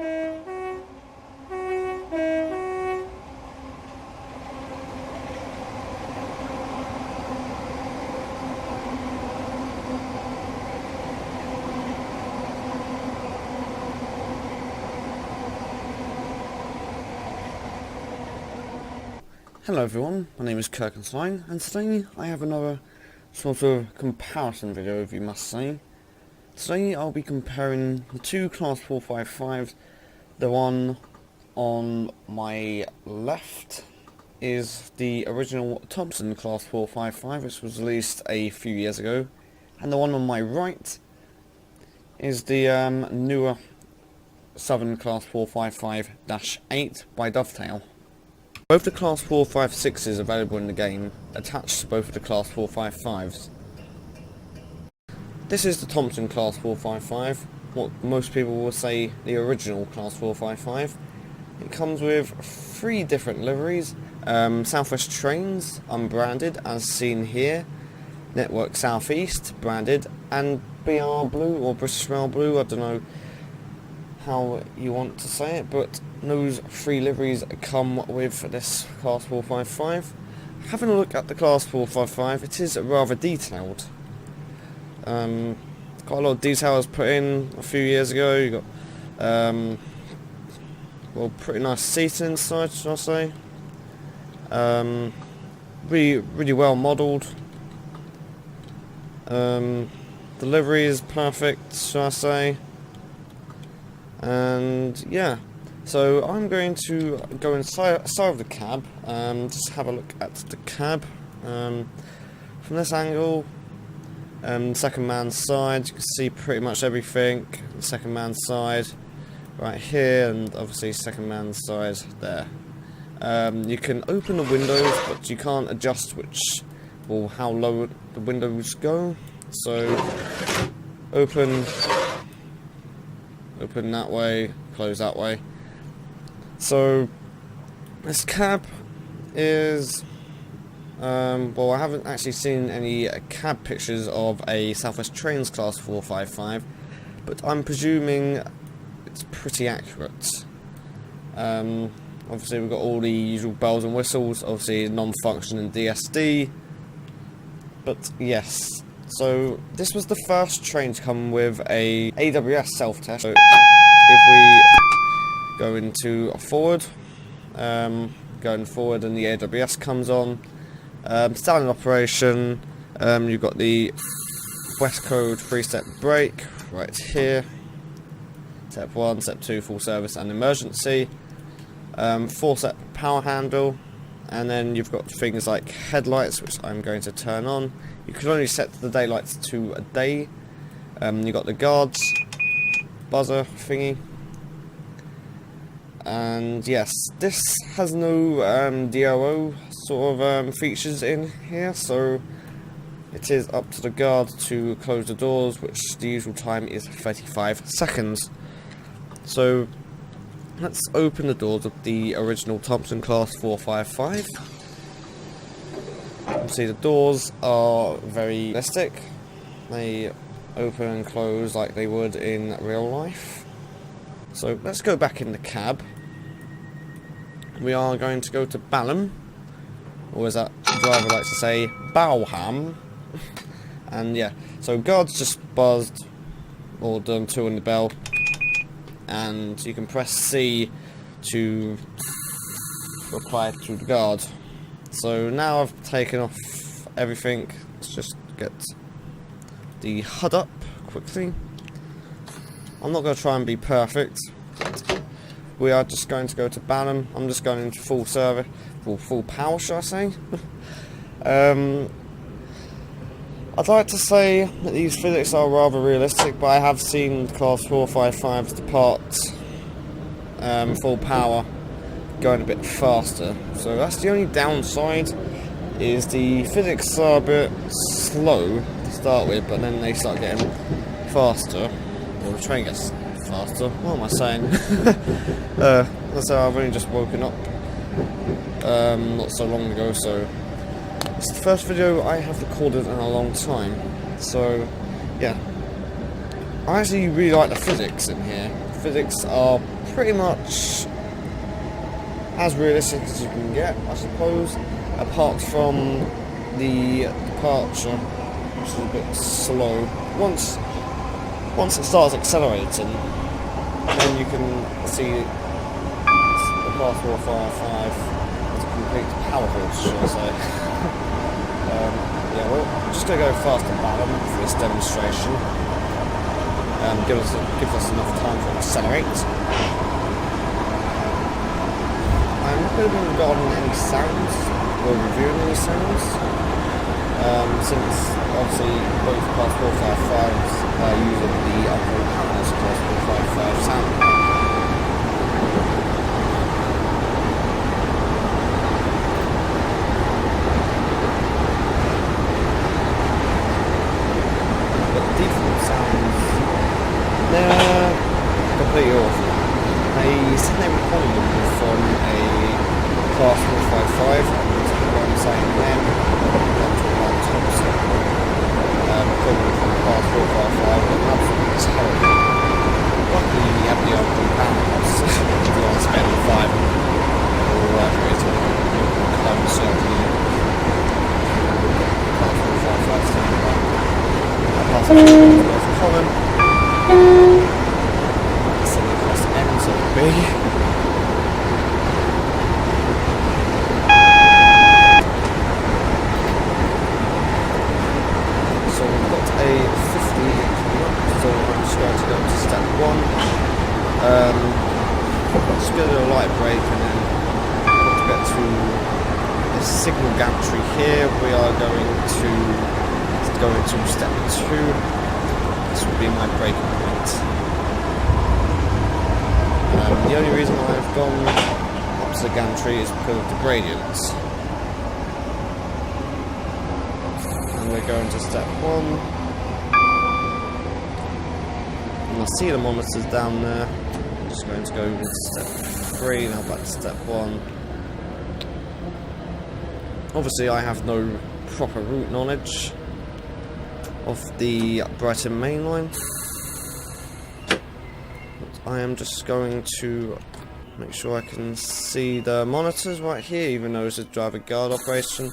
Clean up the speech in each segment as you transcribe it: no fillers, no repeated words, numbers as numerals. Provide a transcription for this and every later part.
Hello everyone, my name is Kirkenstein, and today I have another sort of comparison video, if you must say. Today I'll be comparing the two Class 455s. The one on my left is the original Thompson Class 455, which was released a few years ago, and the one on my right is the newer Southern Class 455-8 by Dovetail. Both the Class 456s available in the game attached to both of the Class 455s. This is the Thompson Class 455, what most people will say the original Class 455. It comes with 3 different liveries: Southwest Trains, unbranded as seen here, Network Southeast, branded, and BR Blue or British Rail Blue, I don't know how you want to say it, but those 3 liveries come with this Class 455. Having a look at the Class 455, it is rather detailed. Quite a lot of detail was put in a few years ago. You got well, pretty nice seating inside, should I say. Really well modelled. The livery is perfect, should I say. And yeah, so I'm going to go inside of the cab and just have a look at the cab from this angle. Second man's side, you can see pretty much everything. The second man's side right here, and obviously second man's side there. You can open the windows, but you can't adjust how low the windows go. So open that way, close that way. So this cab is well, I haven't actually seen any cab pictures of a Southwest Trains Class 455, but I'm presuming it's pretty accurate. Obviously we've got all the usual bells and whistles, obviously non-functioning DSD, but yes. So this was the first train to come with a AWS self-test. So if we go into forward, going forward and the AWS comes on, standard operation, you've got the West Code 3-step brake right here, step 1, step 2 full service and emergency, 4-step power handle, and then you've got things like headlights, which I'm going to turn on. You can only set the daylights to a day. You've got the guards, buzzer thingy. And yes, this has no DOO sort of features in here, so it is up to the guard to close the doors, which the usual time is 35 seconds. So let's open the doors of the original Thompson Class 455. See, the doors are very realistic. They open and close like they would in real life. So let's go back in the cab. We are going to go to Balham, or as that driver likes to say, Balham. And yeah, so guards just buzzed or done 2 on the bell, and you can press C to reply to the guard. So now I've taken off everything. Let's just get the HUD up quickly. I'm not going to try and be perfect. We are just going to go to Balham. I'm just going into full service, full power, should I say? I'd like to say that these physics are rather realistic, but I have seen Class 455s depart full power going a bit faster. So that's the only downside, is the physics are a bit slow to start with, but then they start getting faster, or the train gets faster. What am I saying? So I've only just woken up not so long ago, so it's the first video I have recorded in a long time. So yeah, I actually really like the physics in here. physics are pretty much as realistic as you can get, I suppose, apart from the departure, which is a bit slow. Once it starts accelerating, then you can see the Class 455 as a complete powerhouse, shall I say. Yeah, well, I'm just going to go fast and bottom for this demonstration. Gives us enough time to accelerate. I'm not going to be regarding any sounds or reviewing any sounds, since obviously both Class 455s are using the upper panels Class 455 sound. But the default sounds, they're completely awful. They said they were calling them from a Class 455, and what I'm saying then, I'm talking about Thompson, calling from Class 455, and absolutely terrible. Luckily you have the old panels, if you want to spend 5 or whatever it is, you can close certainly Class 455 stand back. Class 455 common. So B. So we've got a 50 coming up, so I'm just going to go to step 1. Just going to do a light break, and then once we get to a signal gantry here, we are going to go into step 2. This will be my breaking point. The only reason why I've gone up to the gantry is because of the gradients. And we're going to step 1. And I see the monitors down there. I'm just going to go into step 3, now back to step 1. Obviously I have no proper route knowledge of the Brighton mainline. I am just going to make sure I can see the monitors right here, even though it's a driver guard operation.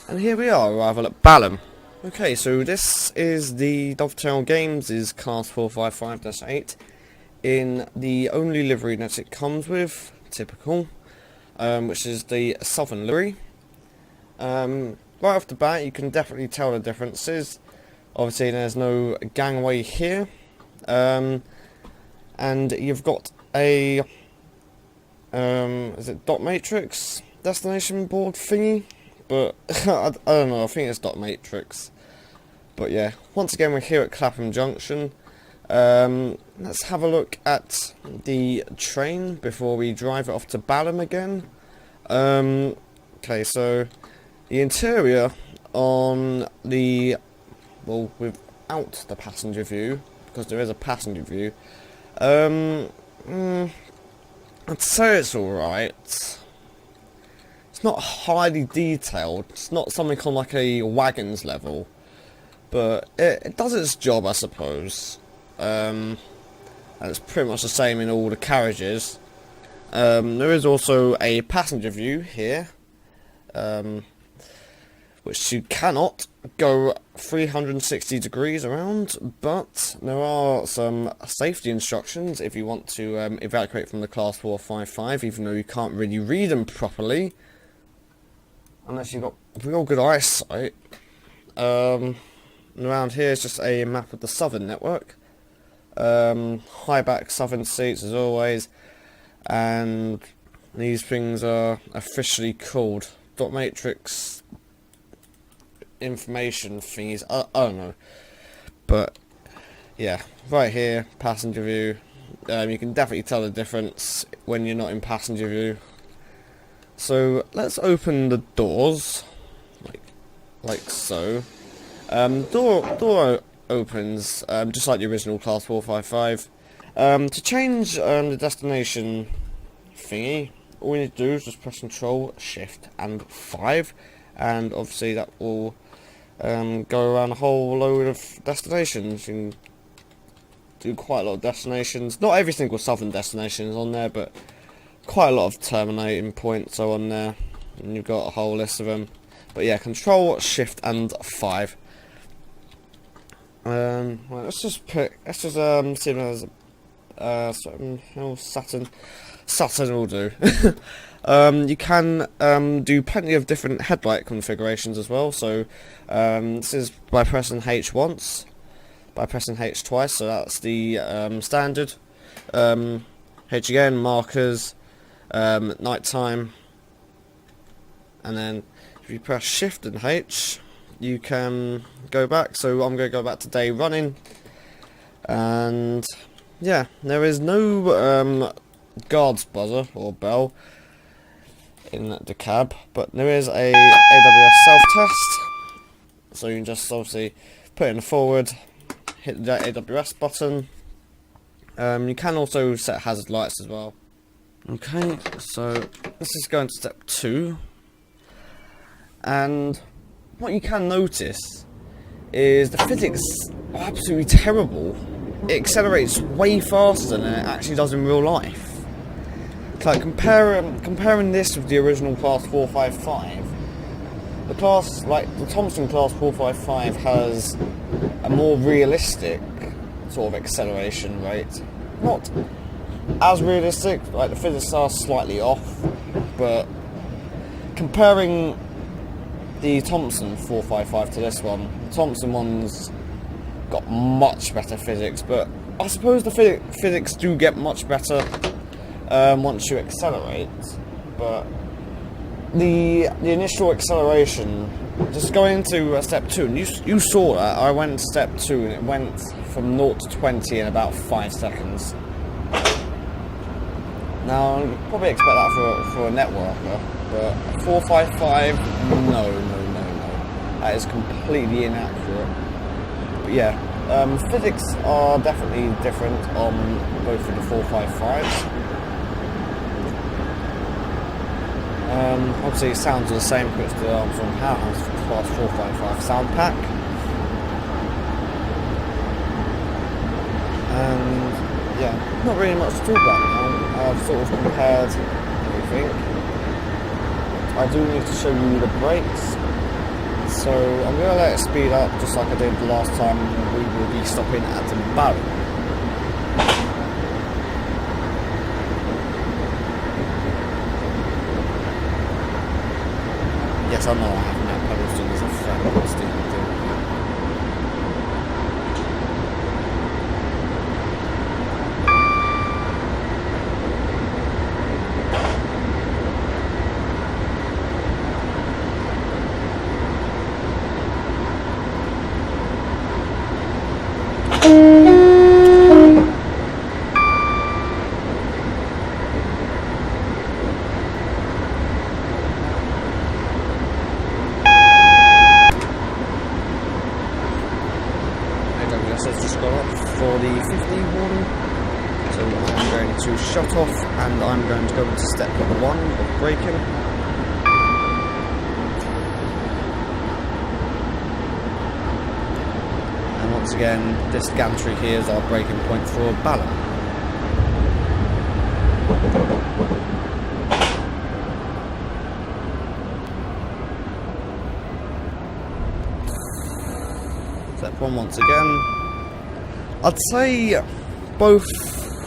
And here we are, arrival at Balham. Okay, so this is the Dovetail Games' Class 455-8 in the only livery that it comes with, typical, which is the Southern livery. Right off the bat, you can definitely tell the differences. Obviously, there's no gangway here. And you've got a, is it dot matrix destination board thingy? But, I don't know, I think it's dot matrix. But yeah, once again we're here at Clapham Junction. Let's have a look at the train before we drive it off to Balham again. Okay, so the interior on the, well, without the passenger view, because there is a passenger view, I'd say it's alright. It's not highly detailed. It's not something on like a wagons level, but it does its job, I suppose. And it's pretty much the same in all the carriages. There is also a passenger view here, which you cannot go 360 degrees around, but there are some safety instructions if you want to evacuate from the Class 455, even though you can't really read them properly, unless you've got real good eyesight. And around here is just a map of the Southern network. High back Southern seats as always, and these things are officially called dot matrix information thingies. I don't know, but yeah, right here, passenger view. You can definitely tell the difference when you're not in passenger view. So let's open the doors, like so. Door opens just like the original Class 455. To change the destination thingy, all we need to do is just press Control, Shift, and 5, and obviously that will go around a whole load of destinations. You can do quite a lot of destinations. Not every single southern destination is on there, but quite a lot of terminating points are on there, and you've got a whole list of them. But yeah, Control, Shift, and 5. Well, let's just see if there's Saturn will do. You can do plenty of different headlight configurations as well. So this is by pressing H once, by pressing H twice. So that's the standard. H again, markers, nighttime, and then if you press Shift and H, you can go back. So I'm going to go back to day running, and yeah, there is no guards buzzer or bell in the cab, but there is a AWS self-test, so you can just obviously put it in the forward, hit the AWS button. You can also set hazard lights as well. Okay, so let's just go into step 2, and what you can notice is the physics are absolutely terrible. It accelerates way faster than it actually does in real life. Like comparing this with the original Class 455, the Thompson Class 455 has a more realistic sort of acceleration rate. Not as realistic, like the physics are slightly off, but comparing the Thompson 455 to this one, the Thompson one's got much better physics, but I suppose the physics do get much better once you accelerate. But the initial acceleration, just going into step 2, and you saw that I went to step 2 and it went from 0 to 20 in about 5 seconds. Now you probably expect that for a networker, but 455, no, that is completely inaccurate. But yeah, physics are definitely different on both of the 455s. Obviously, sounds are the same because the Armstrong Powerhouse Class 455 sound pack. And yeah, not really much to talk about now. I've sort of compared everything. I do need to show you the brakes. So I'm going to let it speed up just like I did the last time. We will be stopping at the barrel. Yes, I know I haven't had pedals doing as a friend, but still doing just got up for the 15 warning, so I'm going to shut off and I'm going to go into step number 1 of braking. And once again, this gantry here is our braking point for balance. Step 1 once again. I'd say both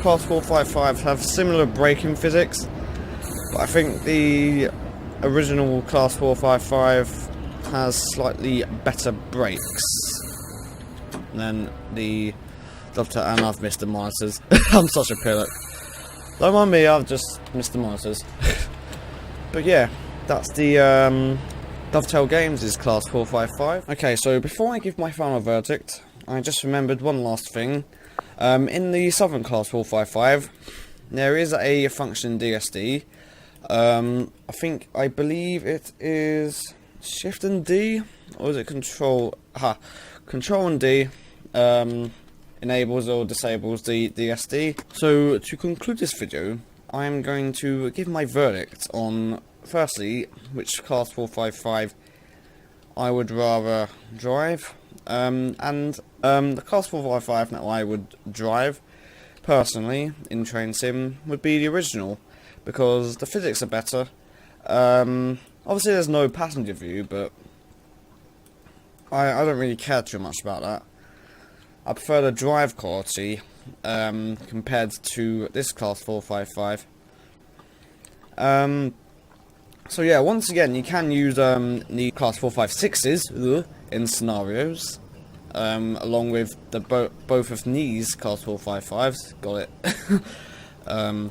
Class 455s have similar braking physics, but I think the original Class 455 has slightly better brakes than the Dovetail, and I've missed the monitors. I'm such a pillock. Don't mind me, I've just missed the monitors. But yeah, that's the Dovetail Games is Class 455. Okay, so before I give my final verdict, I just remembered one last thing. In the Southern Class 455, there is a function DSD. I believe it is Shift and D, or is it Control? Control and D enables or disables the DSD. So to conclude this video, I'm going to give my verdict on, firstly, which Class 455 I would rather drive, and The class 455 that I would drive, personally, in Train Sim, would be the original, because the physics are better. Obviously there's no passenger view, but I don't really care too much about that. I prefer the drive quality, compared to this class 455. So yeah, once again, you can use the class 456s in scenarios, along with the both of these class 455s. Got it.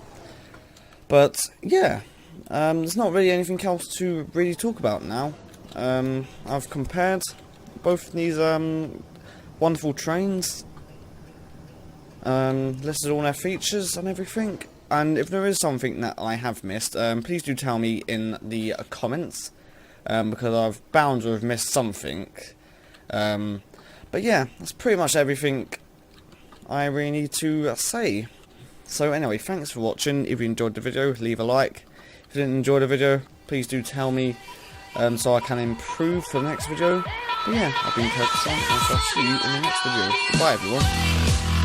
But yeah, there's not really anything else to really talk about now. I've compared both of these wonderful trains, listed all their features and everything. And if there is something that I have missed, please do tell me in the comments, because I've bound to have missed something. But yeah, that's pretty much everything I really need to say. So anyway, thanks for watching. If you enjoyed the video, leave a like. If you didn't enjoy the video, please do tell me, so I can improve for the next video. But yeah, I've been Thompson, and I'll see you in the next video. Bye everyone.